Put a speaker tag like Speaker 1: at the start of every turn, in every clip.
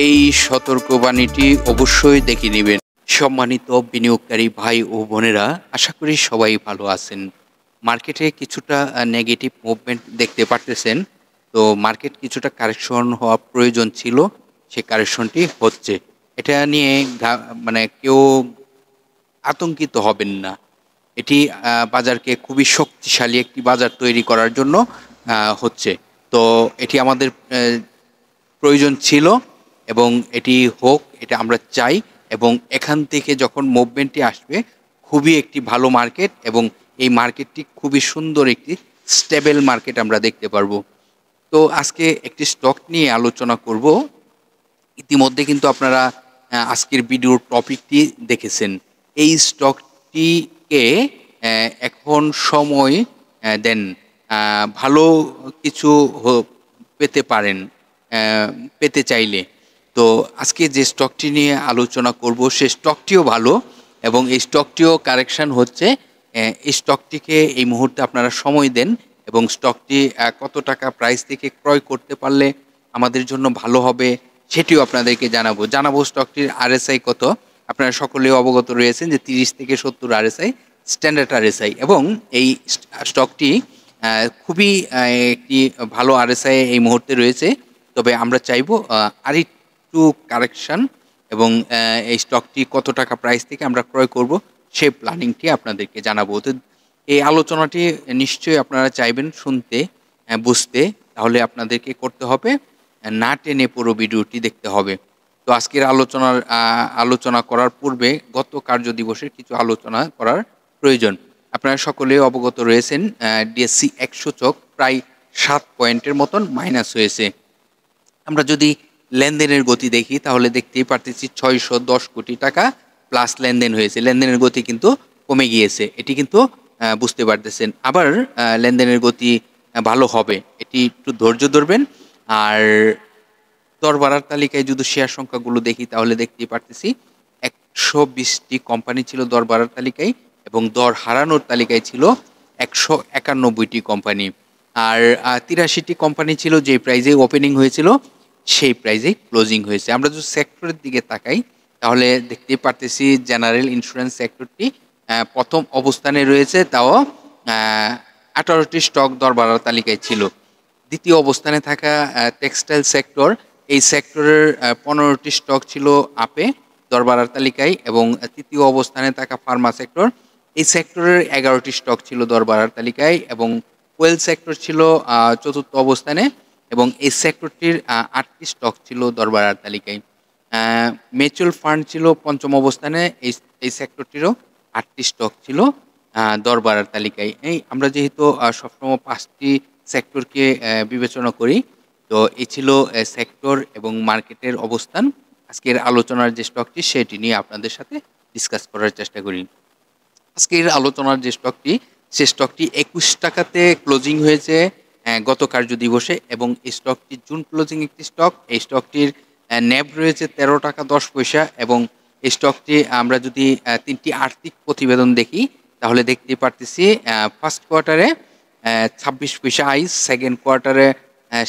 Speaker 1: এই সতর্কবাণীটি অবশ্যই দেখে নেবেন। সম্মানিত বিনিয়োগকারী ভাই ও বোনেরা, আশা করি সবাই ভালো আছেন। মার্কেটে কিছুটা নেগেটিভ মুভমেন্ট দেখতে পারতেছেন। তো মার্কেট কিছুটা কারেকশন হওয়া প্রয়োজন ছিল, সেই কারেকশনটি হচ্ছে। এটা নিয়ে মানে কেউ আতঙ্কিত হবেন না। এটি বাজারকে খুবই শক্তিশালী একটি বাজার তৈরি করার জন্য হচ্ছে। তো এটি আমাদের প্রয়োজন ছিল এবং এটি হোক, এটা আমরা চাই। এবং এখান থেকে যখন মুভমেন্টটি আসবে, খুবই একটি ভালো মার্কেট এবং এই মার্কেটটি খুবই সুন্দর একটি স্টেবল মার্কেট আমরা দেখতে পারবো। তো আজকে একটি স্টক নিয়ে আলোচনা করব। ইতিমধ্যে কিন্তু আপনারা আজকের ভিডিওর টপিকটি দেখেছেন। এই স্টকটিকে এখন সময় দেন, ভালো কিছু পেতে পারেন পেতে চাইলে। তো আজকে যে স্টকটি নিয়ে আলোচনা করব সে স্টকটিও ভালো এবং এই স্টকটিও কারেকশন হচ্ছে। এই স্টকটিকে এই মুহূর্তে আপনারা সময় দেন এবং স্টকটি কত টাকা প্রাইস থেকে ক্রয় করতে পারলে আমাদের জন্য ভালো হবে সেটিও আপনাদেরকে জানাবো স্টকটির আরএসআই কত। আপনারা সকলেও অবগত রয়েছেন যে 30 থেকে 70 আরএসআই স্ট্যান্ডার্ড আরএসআই এবং এই স্টকটি খুবই একটি ভালো আরএসআই এই মুহূর্তে রয়েছে। তবে আমরা চাইবো আরেকটু কারেকশন এবং এই স্টকটি কত টাকা প্রাইস থেকে আমরা ক্রয় করব সেই প্ল্যানিংটি আপনাদেরকে জানাবো। তো এই আলোচনাটি নিশ্চয়ই আপনারা চাইবেন শুনতে, বুঝতে। তাহলে আপনাদেরকে করতে হবে না টেনে পুরো ভিডিওটি দেখতে হবে। তো আজকের আলোচনা করার পূর্বে গত কার্য দিবসের কিছু আলোচনা করার প্রয়োজন। আপনারা সকলে অবগত রয়েছেন ডিএসসি 100 সূচক প্রায় 7 পয়েন্টের মতন মাইনাস হয়েছে। আমরা যদি লেনদেনের গতি দেখি তাহলে দেখতেই পারতেছি 610 কোটি টাকা প্লাস লেনদেন হয়েছে। লেনদেনের গতি কিন্তু কমে গিয়েছে, এটি কিন্তু বুঝতে পারতেছেন। আবার লেনদেনের গতি ভালো হবে, এটি একটু ধৈর্য ধরবেন। আর দর বাড়ার তালিকায় যদি শেয়ার সংখ্যাগুলো দেখি তাহলে দেখতেই পারতেছি 120টি কোম্পানি ছিল দর বাড়ার তালিকায় এবং দর হারানোর তালিকায় ছিল 191টি কোম্পানি। আর 83টি কোম্পানি ছিল যে প্রাইজে ওপেনিং হয়েছিল সেই প্রাইজে ক্লোজিং হয়েছে। আমরা যদি সেক্টরের দিকে তাকাই তাহলে দেখতেই পারতেছি জেনারেল ইন্স্যুরেন্স সেক্টরটি প্রথম অবস্থানে রয়েছে, তাও 18টি স্টক দর বাড়ার তালিকায় ছিল। দ্বিতীয় অবস্থানে থাকা টেক্সটাইল সেক্টর, এই সেক্টরের 15টি স্টক ছিল আপে দর বাড়ার তালিকায় এবং তৃতীয় অবস্থানে থাকা ফার্মা সেক্টর, এই সেক্টরের 11টি স্টক ছিল দর বাড়ার তালিকায় এবং ওয়েল সেক্টর ছিল চতুর্থ অবস্থানে এবং এই সেক্টরটির 8টি স্টক ছিল দর বাড়ার তালিকায়। মিউচুয়াল ফান্ড ছিল পঞ্চম অবস্থানে, এই সেক্টরটিরও 8টি স্টক ছিল দর বাড়ার তালিকায়। এই আমরা যেহেতু সবসময় 5টি সেক্টরকে বিবেচনা করি, তো এই ছিল সেক্টর এবং মার্কেটের অবস্থান। আজকের আলোচনার যে স্টকটি সেটি নিয়ে আপনাদের সাথে ডিসকাস করার চেষ্টা করি। আজকের আলোচনার যে স্টকটি, সে স্টকটি 21 টাকাতে ক্লোজিং হয়েছে গত কার্য দিবসে এবং এই স্টকটি জুন ক্লোজিং একটি স্টক। এই স্টকটির ন্যাব রয়েছে 13 টাকা 10 পয়সা এবং এই স্টকটি আমরা যদি 3টি আর্থিক প্রতিবেদন দেখি তাহলে দেখতে পারতেছি ফার্স্ট কোয়ার্টারে 26 পয়সা আই, সেকেন্ড কোয়ার্টারে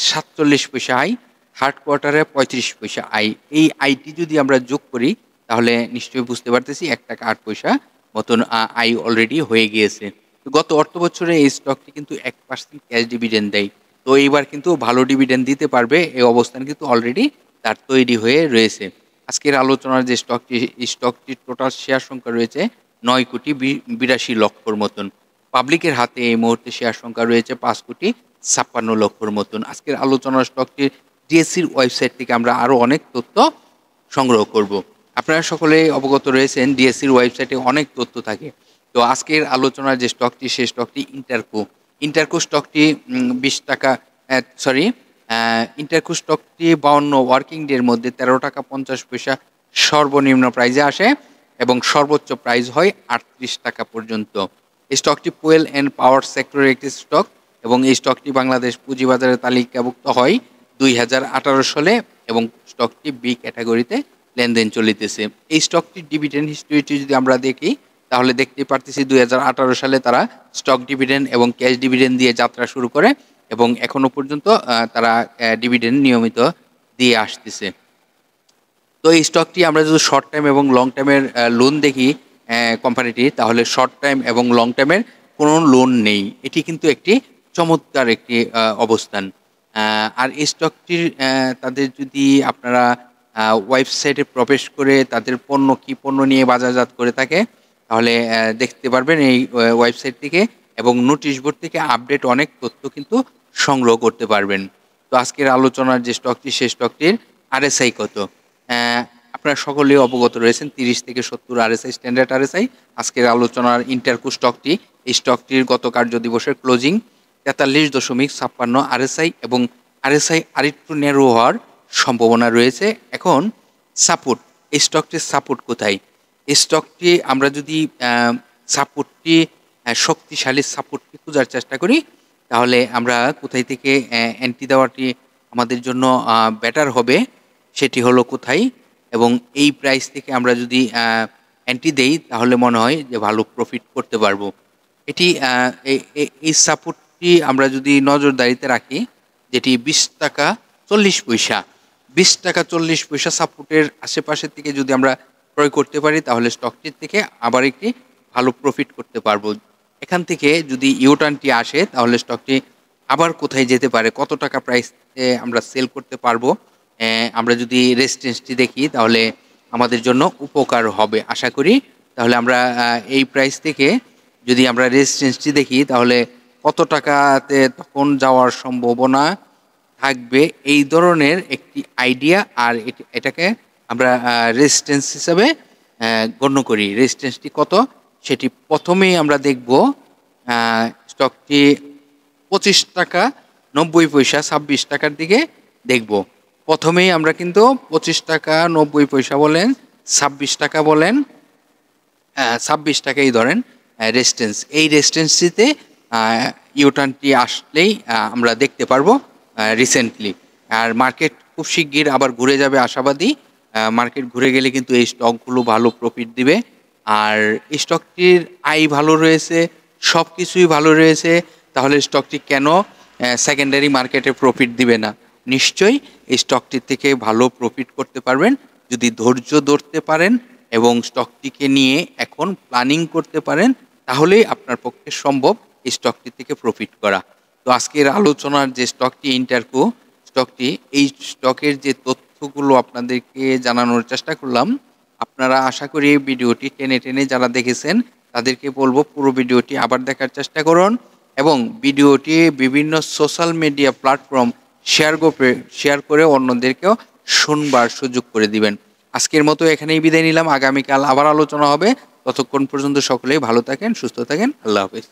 Speaker 1: 47 পয়সা আই, থার্ড কোয়ার্টারে 35 পয়সা আই। এই আইটি যদি আমরা যোগ করি তাহলে নিশ্চয়ই বুঝতে পারতেছি 1 টাকা 8 পয়সা মতন আই অলরেডি হয়ে গিয়েছে। গত অর্থ বছরে এই স্টকটি কিন্তু 1% ক্যাশ ডিভিডেন্ড দেয়। তো এইবার কিন্তু ভালো ডিভিডেন্ড দিতে পারবে, এই অবস্থান কিন্তু অলরেডি তার তৈরি হয়ে রয়েছে। আজকের আলোচনার যে স্টকটি, এই স্টকটির টোটাল শেয়ার সংখ্যা রয়েছে 9 কোটি 82 লক্ষর মতন। পাবলিকের হাতে এই মুহূর্তে শেয়ার সংখ্যা রয়েছে 5 কোটি 56 লক্ষর মতন। আজকের আলোচনার স্টকটির ডিএসসির ওয়েবসাইট থেকে আমরা আরও অনেক তথ্য সংগ্রহ করব। আপনারা সকলে অবগত রয়েছেন ডিএসসির ওয়েবসাইটে অনেক তথ্য থাকে। তো আজকের আলোচনার যে স্টকটি, সেই স্টকটি ইন্টারকো স্টকটি 20 টাকা ইন্টারকো স্টকটি 52 ওয়ার্কিং ডের মধ্যে 13 টাকা 50 পয়সা সর্বনিম্ন প্রাইজে আসে এবং সর্বোচ্চ প্রাইস হয় 38 টাকা পর্যন্ত। এই স্টকটি ফুয়েল অ্যান্ড পাওয়ার সেক্টরের একটি স্টক এবং এই স্টকটি বাংলাদেশ পুঁজিবাজারে তালিকাভুক্ত হয় 2018 সালে এবং স্টকটি বি ক্যাটাগরিতে লেনদেন চলিতেছে। এই স্টকটির ডিভিডেন্ড হিস্ট্রিটি যদি আমরা দেখি তাহলে দেখতে পারতেছি 2018 সালে তারা স্টক ডিভিডেন্ড এবং ক্যাশ ডিভিডেন্ড দিয়ে যাত্রা শুরু করে এবং এখনো পর্যন্ত তারা ডিভিডেন্ড নিয়মিত দিয়ে আসতেছে। তো এই স্টকটি আমরা যদি শর্ট টাইম এবং লং টাইমের লোন দেখি কোম্পানিটি, তাহলে শর্ট টাইম এবং লং টাইমের কোনো লোন নেই। এটি কিন্তু একটি চমৎকার একটি অবস্থান। আর এই স্টকটির তাদের যদি আপনারা ওয়েবসাইটে প্রবেশ করে তাদের পণ্য কি পণ্য নিয়ে বাজারজাত করে থাকে, তাহলে দেখতে পারবেন এই ওয়েবসাইট থেকে, এবং নোটিশ বোর্ড থেকে আপডেট অনেক তথ্য কিন্তু সংগ্রহ করতে পারবেন। তো আজকের আলোচনার যে স্টকটি, সেই স্টকটির আরএসআই কত আপনারা সকলেই অবগত রয়েছেন, 30 থেকে 70 আরএসআই, স্ট্যান্ডার্ড আরএসআই। আজকের আলোচনার ইন্টারকো স্টকটি, এই স্টকটির গত কার্য দিবসের ক্লোজিং 43.56 আরএসআই, এবং আরএসআই আরেকটু ন্যারো হওয়ার সম্ভাবনা রয়েছে। এখন সাপোর্ট, এই স্টকটির সাপোর্ট কোথায়? এই স্টকটি আমরা যদি সাপোর্টটি শক্তিশালী সাপোর্টটি খোঁজার চেষ্টা করি, তাহলে আমরা কোথায় থেকে এন্ট্রি দেওয়াটি আমাদের জন্য বেটার হবে, সেটি হলো কোথায়, এবং এই প্রাইস থেকে আমরা যদি এন্ট্রি দেই তাহলে মনে হয় যে ভালো প্রফিট করতে পারবো। এটি এই সাপোর্টটি আমরা যদি নজরদারিতে রাখি, যেটি 20 টাকা 40 পয়সা, 20 টাকা 40 পয়সা সাপোর্টের আশেপাশে থেকে যদি আমরা ক্রয় করতে পারি, তাহলে স্টকটির থেকে আবার একটি ভালো প্রফিট করতে পারবো। এখান থেকে যদি ইউটার্নটি আসে, তাহলে স্টকটি আবার কোথায় যেতে পারে, কত টাকা প্রাইস আমরা সেল করতে পারবো, আমরা যদি রেজিস্ট্যান্সটি দেখি তাহলে আমাদের জন্য উপকার হবে আশা করি। তাহলে আমরা এই প্রাইস থেকে যদি আমরা রেজিস্ট্যান্সটি দেখি, তাহলে কত টাকাতে তখন যাওয়ার সম্ভাবনা থাকবে, এই ধরনের একটি আইডিয়া। আর এটাকে আমরা রেজিস্ট্যান্স হিসাবে গণ্য করি। রেজিস্ট্যান্সটি কত সেটি প্রথমেই আমরা দেখব। স্টকটি 25 টাকা 90 পয়সা 26 টাকার দিকে দেখব। প্রথমেই আমরা কিন্তু 25 টাকা 90 পয়সা বলেন, 26 টাকা বলেন, 26 টাকাই ধরেন রেজিস্ট্যান্স। এই রেজিস্ট্যান্সটিতে ইউটার্নটি আসলেই আমরা দেখতে পারবো রিসেন্টলি। আর মার্কেট খুব শিগগির আবার ঘুরে যাবে আশাবাদী। মার্কেট ঘুরে গেলে কিন্তু এই স্টকগুলো ভালো প্রফিট দিবে। আর এই স্টকটির আয় ভালো রয়েছে, সব কিছুই ভালো রয়েছে, তাহলে স্টকটি কেন সেকেন্ডারি মার্কেটে প্রফিট দিবে না? নিশ্চয়ই এই স্টকটির থেকে ভালো প্রফিট করতে পারবেন যদি ধৈর্য ধরতে পারেন এবং স্টকটিকে নিয়ে এখন প্ল্যানিং করতে পারেন, তাহলেই আপনার পক্ষে সম্ভব এই স্টকটি থেকে প্রফিট করা। তো আজকের আলোচনার যে স্টকটি ইন্টারকো স্টকটি, এই স্টকের যে তথ্যগুলো আপনাদেরকে জানানোর চেষ্টা করলাম, আপনারা আশা করি এই ভিডিওটি টেনে টেনে যারা দেখেছেন তাদেরকে বলবো পুরো ভিডিওটি আবার দেখার চেষ্টা করুন, এবং ভিডিওটি বিভিন্ন সোশ্যাল মিডিয়া প্ল্যাটফর্ম শেয়ার করে অন্যদেরকেও শুনবার সুযোগ করে দিবেন। আজকের মতো এখানেই বিদায় নিলাম, আগামীকাল আবার আলোচনা হবে। ততক্ষণ পর্যন্ত সকলেই ভালো থাকেন, সুস্থ থাকেন, আল্লাহ হাফেজ।